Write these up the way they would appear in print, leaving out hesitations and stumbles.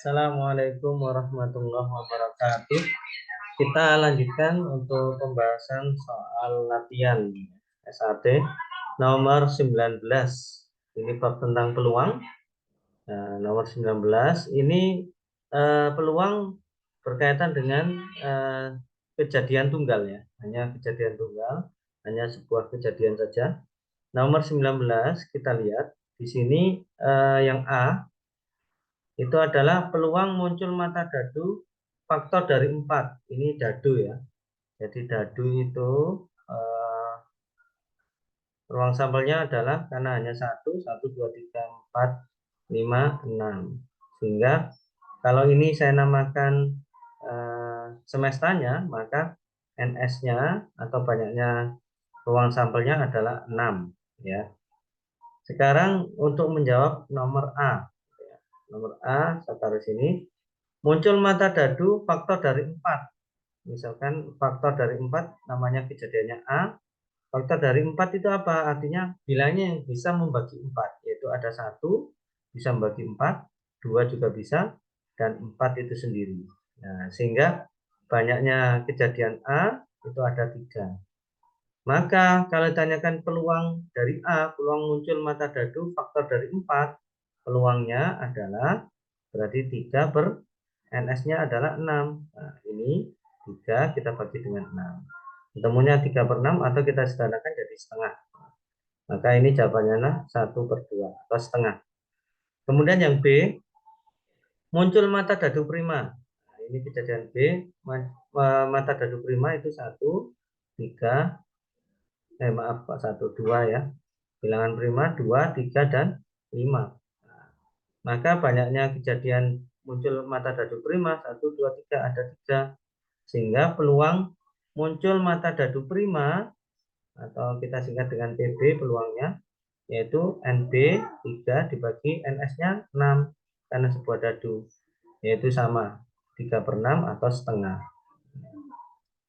Assalamualaikum warahmatullahi wabarakatuh. Kita lanjutkan untuk pembahasan soal latihan SAT nomor 19. Ini bab tentang peluang. Nah, nomor 19 ini peluang berkaitan dengan kejadian tunggal ya. Hanya kejadian tunggal, hanya sebuah kejadian saja. Nomor 19 kita lihat di sini yang A itu adalah peluang muncul mata dadu faktor dari 4. Ini dadu ya. Jadi dadu itu eh, ruang sampelnya adalah karena hanya 1, 2, 3, 4, 5, 6. Sehingga kalau ini saya namakan semestanya, maka NS-nya atau banyaknya ruang sampelnya adalah 6 ya. Sekarang untuk menjawab nomor A. Nomor A saya taruh sini. Muncul mata dadu faktor dari 4. Misalkan faktor dari 4 namanya kejadiannya A. Faktor dari 4 itu apa? Artinya bilangnya yang bisa membagi 4. Yaitu ada 1 bisa membagi 4, 2 juga bisa, dan 4 itu sendiri. Nah, sehingga banyaknya kejadian A itu ada 3. Maka kalau ditanyakan peluang dari A, peluang muncul mata dadu faktor dari 4, peluangnya adalah berarti 3 per NS-nya adalah 6. Nah, ini 3 kita bagi dengan 6. Ketemunya 3 per 6 atau kita sederhanakan jadi setengah. Maka ini jawabannya adalah 1 per 2 atau setengah. Kemudian yang B, muncul mata dadu prima. Nah, ini kejadian B, mata dadu prima itu 1, 3, maaf Pak, 1, 2 ya. Bilangan prima 2, 3, dan 5. Nah, maka banyaknya kejadian muncul mata dadu prima 1, 2, 3 ada 3. Sehingga peluang muncul mata dadu prima atau kita singkat dengan PB peluangnya yaitu NB 3 dibagi NS-nya 6 karena sebuah dadu yaitu sama 3 per 6 atau setengah.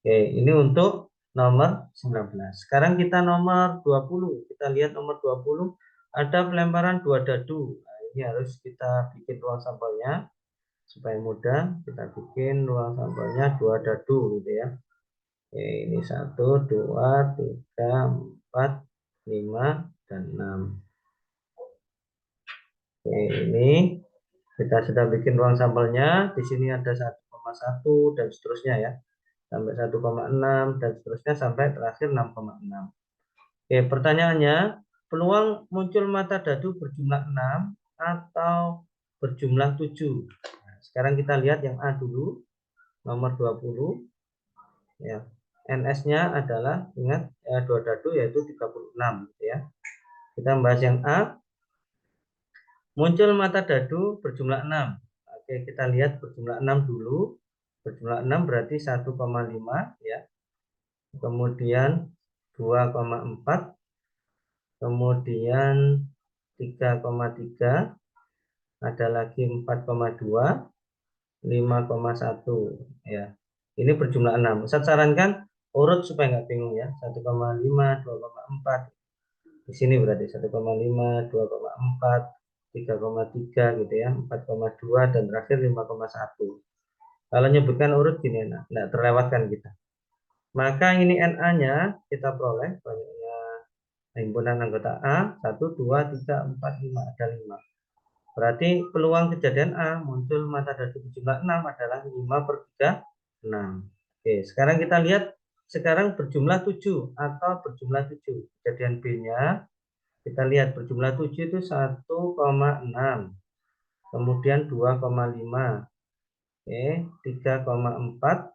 Oke, ini untuk nomor 19. Sekarang kita nomor 20. Kita lihat nomor 20 ada pelemparan 2 dadu. Nah, ini harus kita bikin ruang sampelnya supaya mudah. Kita bikin ruang sampelnya 2 dadu gitu ya. Oke, ini 1, 2, 3, 4, 5, dan 6. Oke, ini kita sudah bikin ruang sampelnya. Di sini ada 1,1 dan seterusnya ya. Sampai 1,6 dan seterusnya sampai terakhir 6,6. Oke, pertanyaannya, peluang muncul mata dadu berjumlah 6 atau berjumlah 7. Nah, sekarang kita lihat yang A dulu, nomor 20 ya. NS-nya adalah ingat ya, 2 dadu yaitu 36 gitu ya. Kita membahas yang A. Muncul mata dadu berjumlah 6. Oke, kita lihat berjumlah 6 dulu. Berjumlah 6 berarti 1,5 ya. Kemudian 2,4. Kemudian 3,3. Ada lagi 4,2. 5,1 ya. Ini berjumlah 6. Saya sarankan urut supaya nggak bingung ya. 1,5, 2,4. Di sini berarti 1,5, 2,4, 3,3 gitu ya, 4,2 dan terakhir 5,1. Kalau nyebutkan urut gini enak, nggak terlewatkan kita. Maka ini NA-nya kita peroleh banyaknya himpunan anggota A 1, 2, 3, 4, 5 ada 5. Berarti peluang kejadian A muncul mata dadu berjumlah 6 adalah 5 per 3, 6. Oke, sekarang kita lihat sekarang berjumlah 7 atau berjumlah 7. Kejadian B-nya kita lihat berjumlah 7 itu 1,6. Kemudian 2,5. Oke, 3,4,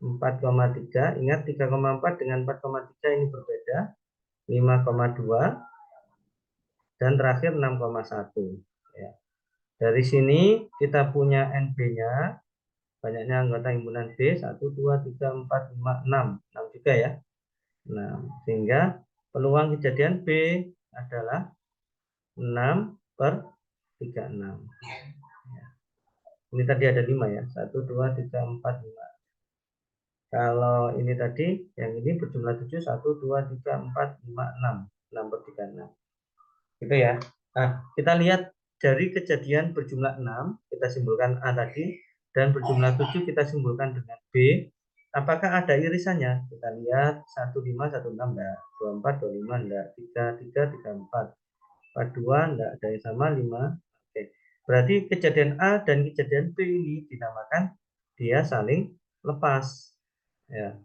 4,3. Ingat 3,4 dengan 4,3 ini berbeda. 5,2 dan terakhir 6,1 ya. Dari sini kita punya NB-nya, banyaknya anggota himpunan B 1, 2, 3, 4, 5, 6. 6 juga ya. Nah, sehingga peluang kejadian B adalah 6 per 36. Ini tadi ada 5 ya. 1, 2, 3, 4, 5. Kalau ini tadi, yang ini berjumlah 7, 1, 2, 3, 4, 5, 6. 6 per 36. Gitu ya. Nah, kita lihat dari kejadian berjumlah 6, kita simpulkan A tadi, dan berjumlah 7 kita simpulkan dengan B. Apakah ada irisannya? Kita lihat 15, 16 enggak, 24, 25 enggak, 33, 34, 42 enggak, ada yang sama 5. Oke. Berarti kejadian A dan kejadian B ini dinamakan dia saling lepas. Ya,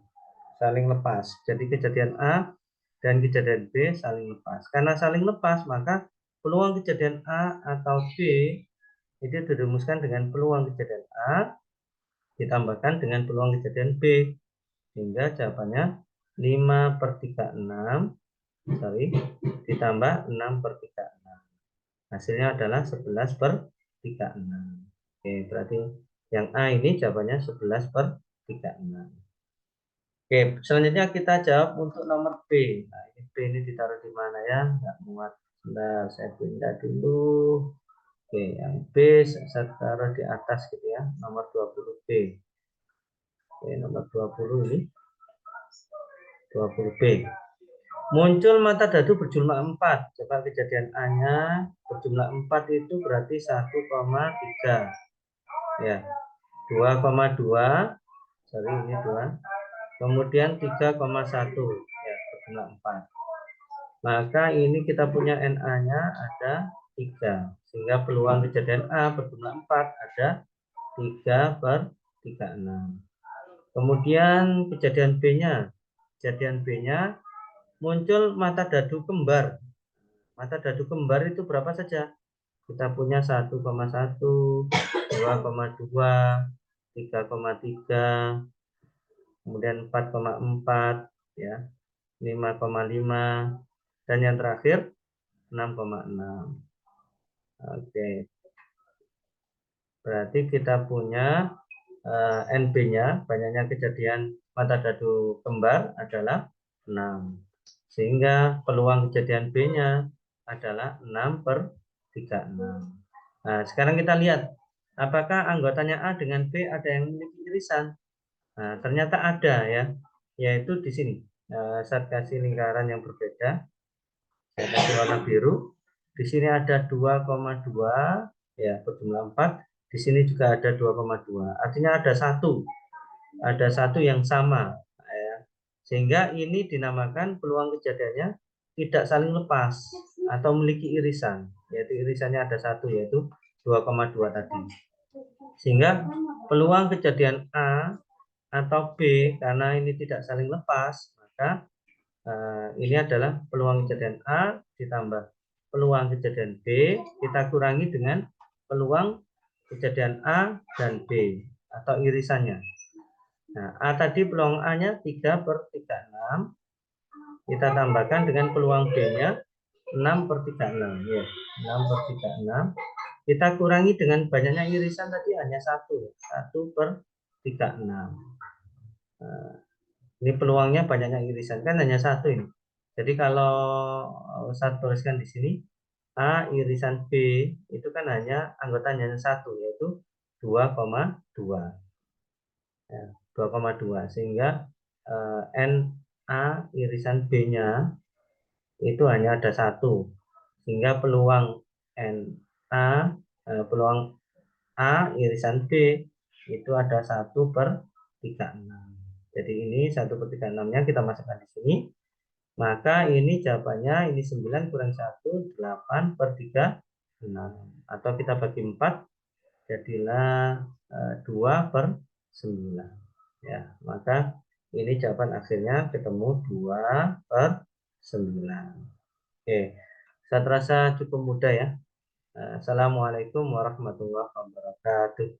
saling lepas. Jadi kejadian A dan kejadian B saling lepas. Karena saling lepas, maka peluang kejadian A atau B itu dirumuskan dengan peluang kejadian A ditambahkan dengan peluang kejadian B. Sehingga jawabannya 5/36 ditambah 6/36. Hasilnya adalah 11/36. Oke, berarti yang A ini jawabannya 11/36. Oke, selanjutnya kita jawab untuk nomor B. Nah, ini B ini ditaruh di mana ya? Nggak muat. Sebentar, saya pindah dulu. Oke, yang B saya taruh di atas gitu ya, nomor 20B. Oke, nomor 20 ini. 20B. Muncul mata dadu berjumlah 4. Coba kejadian A-nya berjumlah 4 itu berarti 1,3. Ya, 2,2. Sorry, ini 2. Kemudian 3,1. Ya, berjumlah 4. Maka ini kita punya NA-nya ada 3. Sehingga peluang kejadian A berjumlah 4 ada 3/36. Kemudian kejadian B-nya. Kejadian B-nya muncul mata dadu kembar. Mata dadu kembar itu berapa saja? Kita punya 1,1, 2,2, 3,3, kemudian 4,4, ya, 5,5, dan yang terakhir 6,6. Oke. Berarti kita punya NB-nya, banyaknya kejadian mata dadu kembar adalah 6. Sehingga peluang kejadian B-nya adalah 6/36. Nah, sekarang kita lihat apakah anggotanya A dengan B ada yang memiliki irisan. Nah, ternyata ada ya, yaitu di sini. Saya kasih lingkaran yang berbeda. Saya kasih warna biru. Di sini ada 2,2 ya, berjumlah 4. Di sini juga ada 2,2. Artinya ada satu yang sama ya. Sehingga ini dinamakan peluang kejadiannya tidak saling lepas atau memiliki irisan, yaitu irisannya ada satu, yaitu 2,2 tadi. Sehingga peluang kejadian A atau B karena ini tidak saling lepas, maka ini adalah peluang kejadian A ditambah peluang kejadian B kita kurangi dengan peluang kejadian A dan B atau irisannya. Nah, A tadi peluang A-nya 3/36. Kita tambahkan dengan peluang B-nya 6/36. Ya, 6/36. Kita kurangi dengan banyaknya irisan tadi hanya 1/36. Nah, ini peluangnya banyaknya irisan kan hanya 1 ini. Jadi kalau saya tuliskan di sini A irisan B itu kan hanya anggotanya hanya 1, yaitu 2,2. Ya, 2,2 sehingga NA irisan B-nya itu hanya ada 1, sehingga peluang peluang A irisan B itu ada 1/36. Jadi ini 1/36-nya kita masukkan di sini. Maka ini jawabannya ini 9 kurang 1, 8/36. Atau kita bagi 4 jadilah 2/9. Ya, maka ini jawaban akhirnya ketemu 2/9. Oke, saya terasa cukup mudah ya. Assalamualaikum warahmatullahi wabarakatuh.